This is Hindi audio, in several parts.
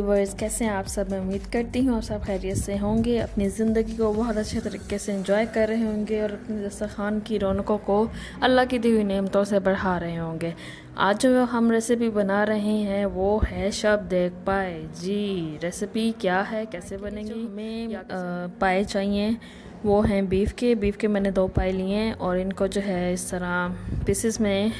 व्यूवर्स, कैसे हैं आप सब। मैं उम्मीद करती हूँ आप सब खैरियत से होंगे, अपनी ज़िंदगी को बहुत अच्छे तरीके से एंजॉय कर रहे होंगे और अपने दस्तरखान की रौनकों को अल्लाह की दी हुई नेमतों से बढ़ा रहे होंगे। आज जो हम रेसिपी बना रहे हैं वो है शब देख पाए। जी, रेसिपी क्या है, कैसे बनेगी। हमें पाए चाहिए, वो हैं बीफ के मैंने 2 पाए लिए हैं और इनको जो है इस तरह पीसेस में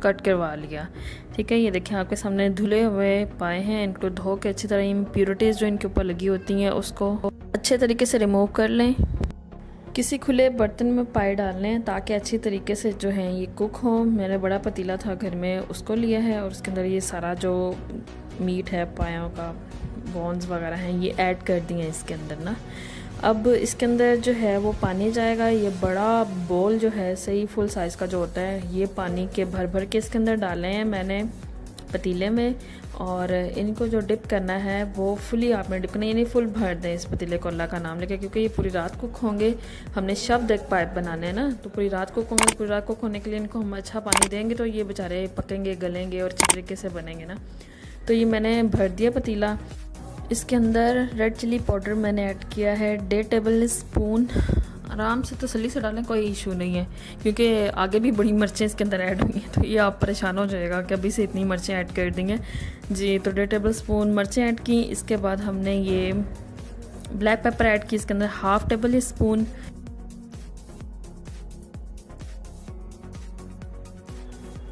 कट करवा लिया। ठीक है, ये देखिए आपके सामने धुले हुए पाए हैं। इनको धो के अच्छी तरह इम्प्योरिटीज़ जो इनके ऊपर लगी होती हैं उसको अच्छे तरीके से रिमूव कर लें। किसी खुले बर्तन में पाए डाल लें ताकि अच्छी तरीके से जो है ये कुक हो। मैंने बड़ा पतीला था घर में, उसको लिया है और उसके अंदर ये सारा जो मीट है, पायों का बोन्स वगैरह हैं, ये ऐड कर दिए हैं इसके अंदर ना। अब इसके अंदर जो है वो पानी जाएगा। ये बड़ा बोल जो है सही फुल साइज़ का जो होता है, ये पानी के भर भर के इसके अंदर डाले हैं मैंने पतीले में। और इनको जो डिप करना है वो फुली आपने डिप करना, यानी फुल भर दें इस पतीले को अल्लाह का नाम लेके, क्योंकि ये पूरी रात कुक होंगे। हमने शब देख पाइप बनाने हैं ना, तो पूरी रात कुक होंगे। पूरी रात कुक होने के लिए इनको हम अच्छा पानी देंगे तो ये बेचारे पकेंगे, गलेंगे और अच्छे तरीके से बनेंगे ना। तो ये मैंने भर दिया पतीला। इसके अंदर रेड चिली पाउडर मैंने ऐड किया है 1.5 टेबल स्पून। आराम से तसल्ली से डालें, कोई इशू नहीं है, क्योंकि आगे भी बड़ी मिर्चें इसके अंदर ऐड हुई हैं तो ये आप परेशान हो जाएगा कि अभी से इतनी मिर्चें ऐड कर देंगे। जी, तो 1.5 टेबल स्पून मिर्चें ऐड की। इसके बाद हमने ये ब्लैक पेपर ऐड की इसके अंदर 1/2 टेबल स्पून।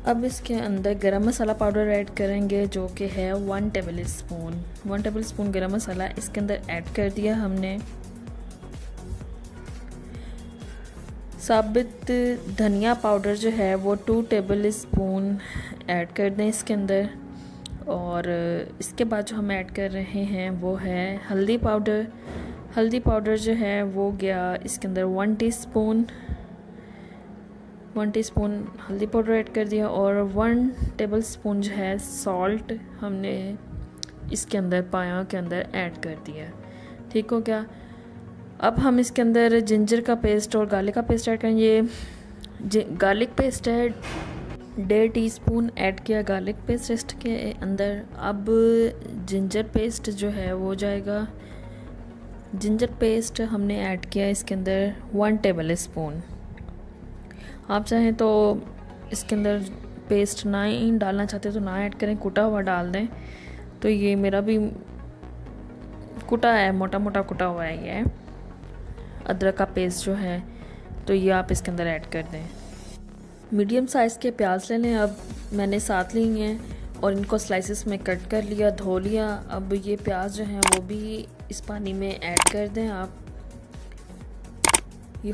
अब इसके अंदर गरम मसाला पाउडर ऐड करेंगे जो कि है 1 टेबल स्पून। 1 टेबल स्पून गरम मसाला इसके अंदर ऐड कर दिया हमने। साबित धनिया पाउडर जो है वो 2 टेबल स्पून ऐड कर दें इसके अंदर। और इसके बाद जो हम ऐड कर रहे हैं वो है हल्दी पाउडर। हल्दी पाउडर जो है वो गया इसके अंदर 1 टीस्पून। 1 टीस्पून हल्दी पाउडर ऐड कर दिया और 1 टेबल स्पून जो है सॉल्ट हमने इसके अंदर पाया के अंदर ऐड कर दिया। ठीक हो गया। अब हम इसके अंदर जिंजर का पेस्ट और गार्लिक का पेस्ट ऐड करेंगे। ये गार्लिक पेस्ट है 1.5 टीस्पून ऐड किया गार्लिक पेस्ट के अंदर। अब जिंजर पेस्ट जो है वो जाएगा। जिंजर पेस्ट हमने ऐड किया इसके अंदर 1 टेबल स्पून। आप चाहें तो इसके अंदर पेस्ट ना ही डालना चाहते तो ना ऐड करें, कुटा हुआ डाल दें। तो ये मेरा भी कुटा है, मोटा मोटा कुटा हुआ है ये अदरक का पेस्ट जो है, तो ये आप इसके अंदर ऐड कर दें। मीडियम साइज़ के प्याज ले लें। अब मैंने 7 ली हैं और इनको स्लाइसेस में कट कर लिया, धो लिया। अब ये प्याज जो हैं वो भी इस पानी में ऐड कर दें आप। ये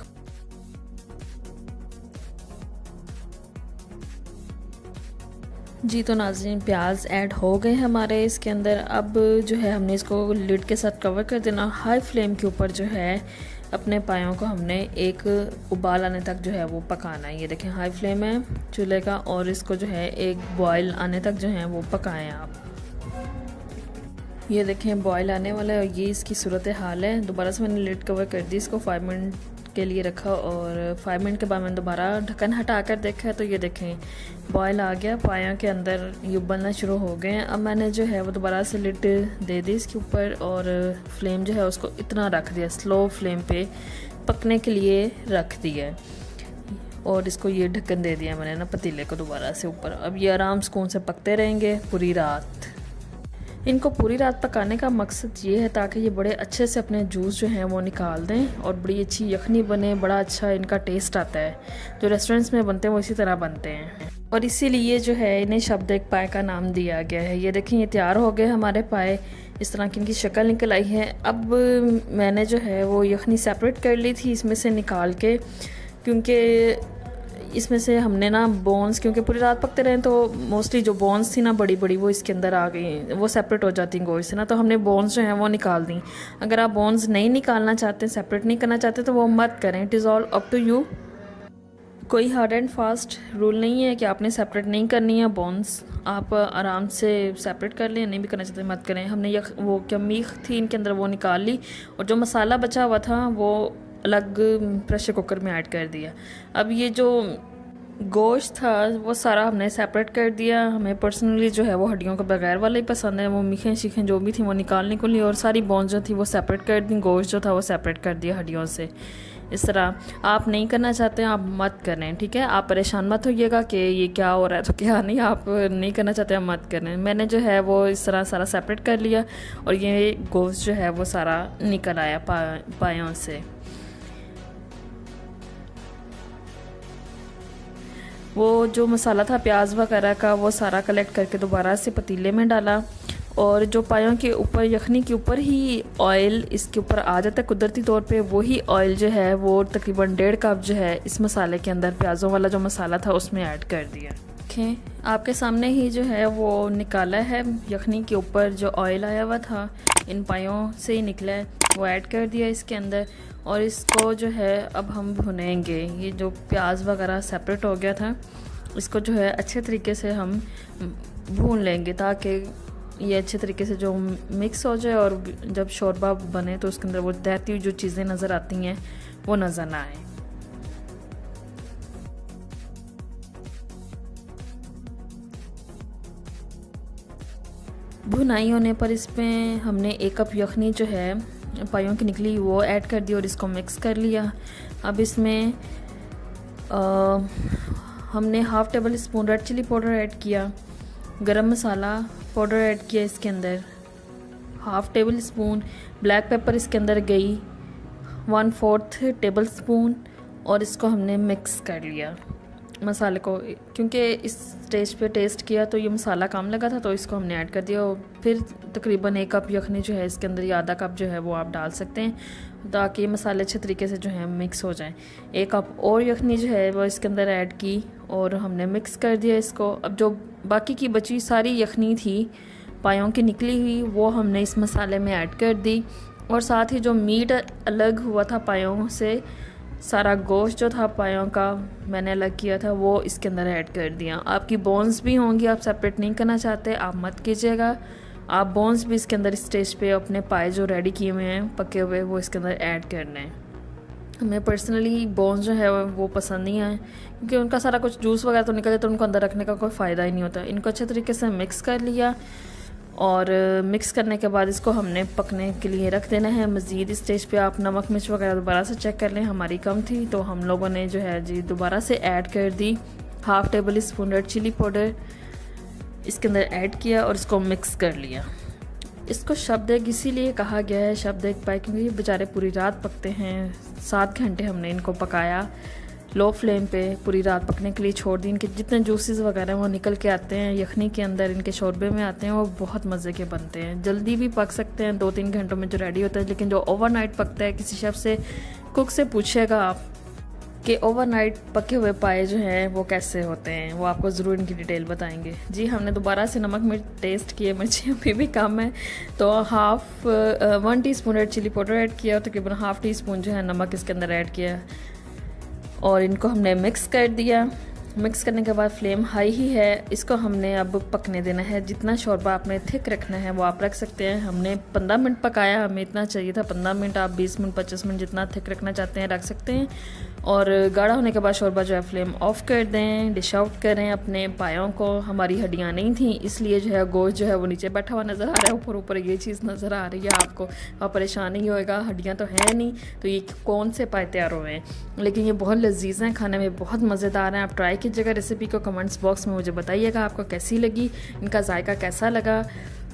जी, तो नाज़रीन प्याज ऐड हो गए हमारे इसके अंदर। अब जो है हमने इसको लिड के साथ कवर कर देना। हाई फ्लेम के ऊपर जो है अपने पायों को हमने एक उबाल आने तक जो है वो पकाना है। ये देखें हाई फ्लेम है चूल्हे का और इसको जो है एक बॉयल आने तक जो है वो पकाएं आप। ये देखें बॉयल आने वाला है और ये इसकी सूरत हाल है। दोबारा से मैंने लिड कवर कर दी, इसको 5 मिनट के लिए रखा और 5 मिनट के बाद मैंने दोबारा ढक्कन हटा कर देखा तो ये देखें बॉयल आ गया, पायों के अंदर ये उबलना शुरू हो गए हैं। अब मैंने जो है वो दोबारा से लिड दे दी इसके ऊपर और फ्लेम जो है उसको इतना रख दिया, स्लो फ्लेम पे पकने के लिए रख दिया और इसको ये ढक्कन दे दिया मैंने ना पतीले को दोबारा से ऊपर। अब ये आराम सुकून से पकते रहेंगे पूरी रात। इनको पूरी रात पकाने का मकसद ये है ताकि ये बड़े अच्छे से अपने जूस जो हैं वो निकाल दें और बड़ी अच्छी यखनी बने, बड़ा अच्छा इनका टेस्ट आता है। जो रेस्टोरेंट्स में बनते हैं वो इसी तरह बनते हैं और इसीलिए जो है इन्हें शब एक पाए का नाम दिया गया है। ये देखें ये तैयार हो गए हमारे पाए, इस तरह की इनकी शक्ल निकल आई है। अब मैंने जो है वो यखनी सेपरेट कर ली थी इसमें से निकाल के, क्योंकि इसमें से हमने ना बोन्स, क्योंकि पूरी रात पकते रहे तो मोस्टली जो बोन्स थी ना बड़ी बड़ी वो इसके अंदर आ गई, वो सेपरेट हो जाती गोश्त से ना, तो हमने बोन्स जो हैं वो निकाल दी। अगर आप बोन्स नहीं निकालना चाहते, सेपरेट नहीं करना चाहते तो वो मत करें। It is all up to you. कोई हार्ड एंड फास्ट रूल नहीं है कि आपने सेपरेट नहीं करनी है बोन्स। आप आराम से सेपरेट कर लें, नहीं भी करना चाहते मत करें। हमने वो क्या मीख थी इनके अंदर वो निकाल ली और जो मसाला बचा हुआ था वो अलग प्रेशर कुकर में ऐड कर दिया। अब ये जो गोश्त था वो सारा हमने सेपरेट कर दिया। हमें पर्सनली जो है वो हड्डियों के बगैर वाला ही पसंद है। वो मीखें शीखें जो भी थी वो निकालने को ली और सारी बोन्स जो थी वो सेपरेट कर दी। गोश्त जो था वो सेपरेट कर दिया हड्डियों से। इस तरह आप नहीं करना चाहते हैं आप मत करें, ठीक है। आप परेशान मत होइएगा कि ये क्या हो रहा है तो क्या नहीं, आप नहीं करना चाहते हैं मत करें। मैंने जो है वो इस तरह सारा सेपरेट कर लिया और ये गोश्त जो है वो सारा निकल आया पायों से। वो जो मसाला था प्याज वगैरह का वो सारा कलेक्ट करके दोबारा से पतीले में डाला और जो पायों के ऊपर यखनी के ऊपर ही ऑयल इसके ऊपर आ जाता है कुदरती तौर पे, वही ऑयल जो है वो तकरीबन 1.5 कप जो है इस मसाले के अंदर प्याज़ों वाला जो मसाला था उसमें ऐड कर दिया। देखें आपके सामने ही जो है वो निकाला है यखनी के ऊपर जो ऑयल आया हुआ था इन पायों से ही निकला है, वो ऐड कर दिया इसके अंदर और इसको जो है अब हम भुनेंगे। ये जो प्याज वगैरह सेपरेट हो गया था इसको जो है अच्छे तरीके से हम भून लेंगे ताकि ये अच्छे तरीके से जो मिक्स हो जाए और जब शोरबा बने तो उसके अंदर वो तैरती हुई जो चीज़ें नज़र आती हैं वो नज़र ना आए। भुनाई होने पर इसमें हमने 1 कप यखनी जो है पायों की निकली वो ऐड कर दी और इसको मिक्स कर लिया। अब इसमें हमने half tablespoon red chilli powder add किया, गरम मसाला पाउडर ऐड किया इसके अंदर, half tablespoon black pepper इसके अंदर गई, 1/4 टेबल स्पून और इसको हमने मिक्स कर लिया मसाले को। क्योंकि इस स्टेज पे टेस्ट किया तो ये मसाला कम लगा था तो इसको हमने ऐड कर दिया। और फिर तकरीबन 1 कप यखनी जो है इसके अंदर या आधा कप जो है वो आप डाल सकते हैं ताकि मसाले अच्छे तरीके से जो है मिक्स हो जाएं। 1 कप और यखनी जो है वो इसके अंदर ऐड की और हमने मिक्स कर दिया इसको। अब जो बाकी की बची सारी यखनी थी पायों की निकली हुई वो हमने इस मसाले में ऐड कर दी और साथ ही जो मीट अलग हुआ था पायों से, सारा गोश्त जो था पायों का मैंने अलग किया था वो इसके अंदर ऐड कर दिया। आपकी बोन्स भी होंगी, आप सेपरेट नहीं करना चाहते आप मत कीजिएगा। आप बोन्स भी इसके अंदर स्टेज पे अपने पाए जो रेडी किए हुए हैं पके हुए वो इसके अंदर ऐड करने हैं। हमें पर्सनली बोन्स जो है वो पसंद नहीं आए क्योंकि उनका सारा कुछ जूस वगैरह तो निकल जाता है, उनको अंदर रखने का कोई फ़ायदा ही नहीं होता। इनको अच्छे तरीके से मिक्स कर लिया और मिक्स करने के बाद इसको हमने पकने के लिए रख देना है। मज़ीद स्टेज पे आप नमक मिर्च वगैरह दोबारा से चेक कर लें, हमारी कम थी तो हम लोगों ने जो है जी दोबारा से ऐड कर दी। Half tablespoon red chilli powder इसके अंदर ऐड किया और इसको मिक्स कर लिया। इसको शब्देक इसीलिए कहा गया है शब्देक पाए क्योंकि ये बेचारे पूरी रात पकते हैं। 7 घंटे हमने इनको पकाया लो फ्लेम पे, पूरी रात पकने के लिए छोड़ दी। इनके जितने जूसेस वगैरह वो निकल के आते हैं यखनी के अंदर, इनके शोरबे में आते हैं, वो बहुत मज़े के बनते हैं। जल्दी भी पक सकते हैं 2-3 घंटों में जो रेडी होता है, लेकिन जो ओवरनाइट पकता है किसी शेफ़ से कुक से पूछेगा आप कि ओवरनाइट पके हुए पाए जो हैं वो कैसे होते हैं, वो आपको ज़रूर इनकी डिटेल बताएंगे। जी हमने दोबारा से नमक मिर्च टेस्ट किए, मिर्ची अभी भी कम है तो 1 teaspoon red chilli powder add किया और तकरीबन 1/2 टीस्पून जो है नमक इसके अंदर ऐड किया और इनको हमने मिक्स कर दिया। मिक्स करने के बाद फ्लेम हाई ही है, इसको हमने अब पकने देना है। जितना शोरबा आपने थिक रखना है वो आप रख सकते हैं। हमने 15 मिनट पकाया, हमें इतना चाहिए था 15 मिनट, आप 20 मिनट 25 मिनट जितना थिक रखना चाहते हैं रख सकते हैं। और गाढ़ा होने के बाद शोरबा जो है फ्लेम ऑफ कर दें, डिश आउट करें अपने पायों को। हमारी हड्डियाँ नहीं थी इसलिए जो है गोश्त जो है वो नीचे बैठा हुआ नज़र आ रहा है, ऊपर ऊपर ये चीज़ नज़र आ रही है आपको। आप परेशान नहीं होएगा, हड्डियाँ तो है नहीं तो ये कौन से पाए तैयार हुए हैं, लेकिन ये बहुत लजीज हैं, खाने में बहुत मज़ेदार हैं। आप ट्राई कीजिएगा रेसिपी को, कमेंट्स बॉक्स में मुझे बताइएगा आपको कैसी लगी, इनका जायका कैसा लगा।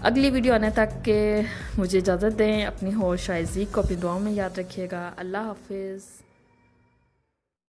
अगली वीडियो आने तक के मुझे इजाज़त दें। अपनी होश आइज़ी को अपनी दुआओं में याद रखिएगा। अल्लाह हाफिज़।